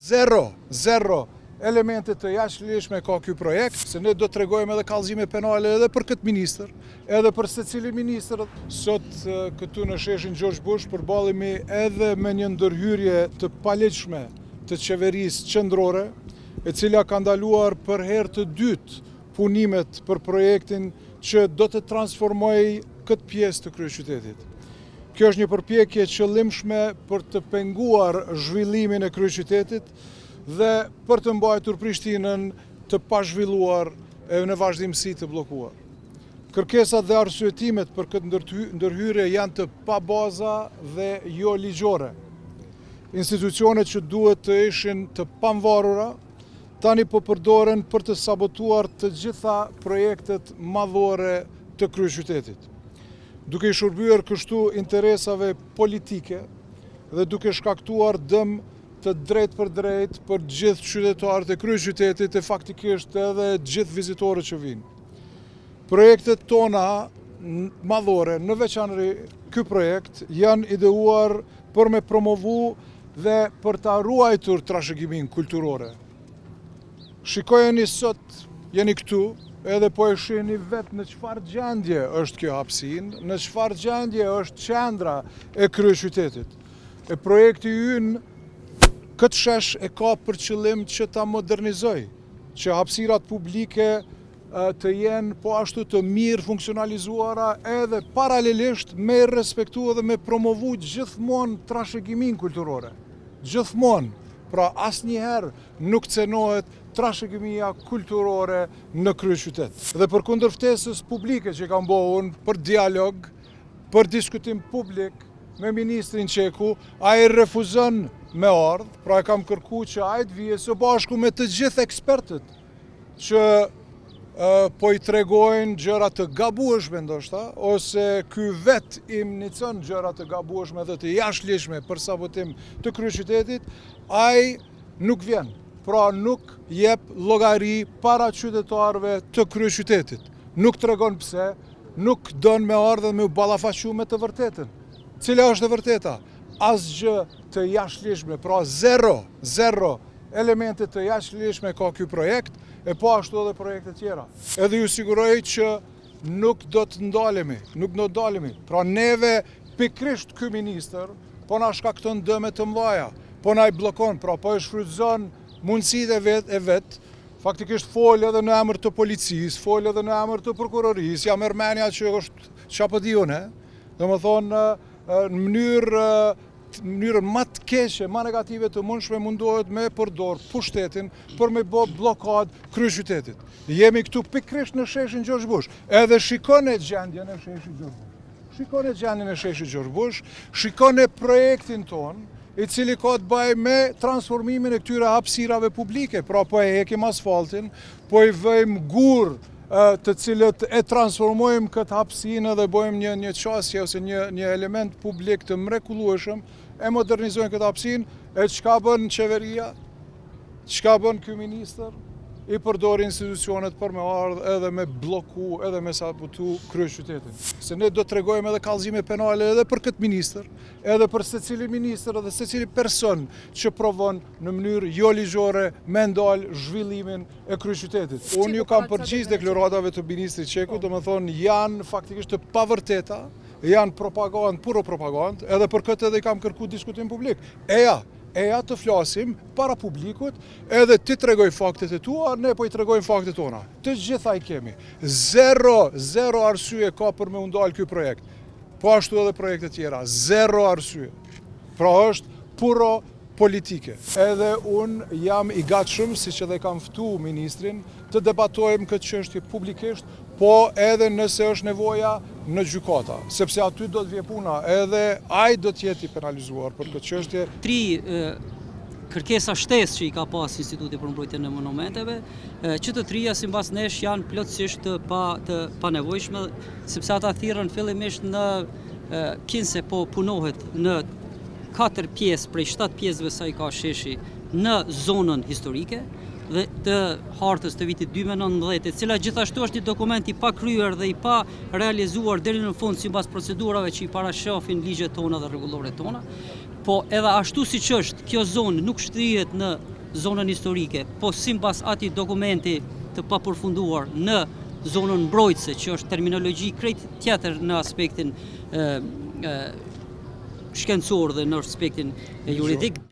Zero elemente të jashtëligjshme ka ky projekt, se ne do të tregojmë edhe kallëzime penale edhe për këtë ministër, edhe për secilin ministër. Sot këtu në sheshin George Bush përballemi edhe me një ndërhyrje të palegjshme të qeverisë qendrore, e cila ka ndaluar për herë të dytë punimet për projektin që do të transformojë këtë pjesë të kryeqytetit. Kjo është një përpjekje qëllimshme për të penguar zhvillimin e kryeqytetit dhe për të mbajtur Prishtinën të pazhvilluar e në vazhdimsi të bllokuar. Kërkesat dhe arsyetimet për këtë ndërhyrje janë të pabaza dhe jo ligjore. Institucionet që duhet të ishin të pavarura tani po përdoren për të sabotuar të gjitha projektet madhore të kryeqytetit, duke i shërbyer kështu interesave politike dhe duke shkaktuar dëm të drejt për gjithë qytetarët e kryeqytetit e faktikisht edhe gjithë vizitorët që vinë. Projektet tona madhore, në veçanëri ky projekt, janë ideuar për me promovu dhe për ta ruajtur trashëgiminë kulturore. Shikojeni sot, jeni këtu, edhe po e shihni vetë në çfarë gjendje është kjo hapësinë, në çfarë gjendje është qendra e kryeqytetit. E projekti ynë këtë shesh e ka për qëllim që ta modernizoj, që hapësirat publike të jenë po ashtu të mirë funksionalizuara edhe paralelisht me respektu dhe me promovu gjithmonë trashëgiminë kulturore. Gjithmonë, pra asnjëherë nuk cenohet trashëgimia kulturore në kryeqytet. Dhe përkundër ftesës publike që kam bëhun për dialog, për diskutim publik me ministrin Qeku, ai refuzon me ardh, pra e kam kërku që ai të vijë së bashku me të gjithë ekspertët që po i tregojnë gjëra të gabueshme ndoshta, ose ky vet i mnicon gjëra të gabueshme dhe të jashtëligjshme për sabotim të kryeqytetit, ai nuk vjen. Pra nuk jep llogari para qytetarëve të kryeqytetit. Nuk tregon pse, nuk don me ardhur me u ballafaqu me të vërtetën. Cila është e vërteta? Asgjë të jashtëligjshme, pra zero elemente të jashtëligjshme ka ky projekt, e po ashtu edhe projekte tjera. Edhe ju siguroj që nuk do të ndalemi. Pra neve pikrisht ky ministër po na shkakton dëme të mëdha, po na i bllokon, pra po e shfrytëzon mundësitë e vet, faktikisht fol edhe në emër të policisë, fol edhe në emër të prokurorisë, jam Ermenia që është çapo diun, domethënë në mënyrën më të keqe, më negative të mundshme mundohet me përdor pushtetin për me bë bllokad kryeqytetit. Jemi këtu pikrisht në sheshin George Bush. Edhe shikoni gjendjen e sheshit George Bush. Shikoni projektin ton, i cili ka të bëjë me transformimin e këtyre hapësirave publike. Pra po e hekim asfaltin, po i vëjmë gur të cilët e transformojmë këtë hapësinë dhe bëjmë një qasje ose një element publik të mrekullueshëm, e modernizojmë këtë hapësinë, e çka bën qeveria, çka bën ky ministër, i përdor institucionet për me ardhur edhe me blloku, edhe me sabotu kryeqytetin. Se ne do të tregojmë edhe kallëzime penale edhe për këtë ministër, edhe për secilin ministër dhe secili person që provon në mënyrë jo ligjore me ndal zhvillimin e kryeqytetit. Unë ju kam përgjigj deklaratave të ministrit Qeku, domethënë janë faktikisht të pavërteta, janë propagandë, puro propagandë, edhe për këtë edhe i kam kërku diskutim publik. Eja të flasim para publikut, edhe ti tregoj faktet e tua, ne po i tregojmë faktet tona. Të gjitha i kemi. Zero arsye ka për me ndal ky projekt. Po ashtu edhe projekte tjera. Zero arsye. Pra është puro politike. Edhe unë jam i gatshëm, siç edhe kam ftu ministrin, të debatojmë këtë çështje publikisht, po edhe nëse është nevoja në gjykata, sepse aty do të vje puna, edhe ai do të jetë i penalizuar për këtë çështje. Kërkesa shtesë që i ka pas Instituti për Mbrojtjen e Monumenteve, që të trija sipas nesh janë plotësisht të panevojshme, sepse ata thirrën fillimisht në kinse po punohet në 4 pjesë prej 7 pjesëve sa i ka sheshi në zonën historike dhe të hartës të vitit 2019, e cila gjithashtu është një dokument i pa kryer dhe i pa realizuar deri në fund sipas procedurave që i parashofin ligjet tona dhe rregulloret tona. Po edhe ashtu siç është, kjo zonë nuk shtrihet në zonën historike, po sipas atij dokumenti të papërfunduar në zonën mbrojtëse, që është terminologji krejt tjetër në aspektin shkencor dhe në aspektin juridik.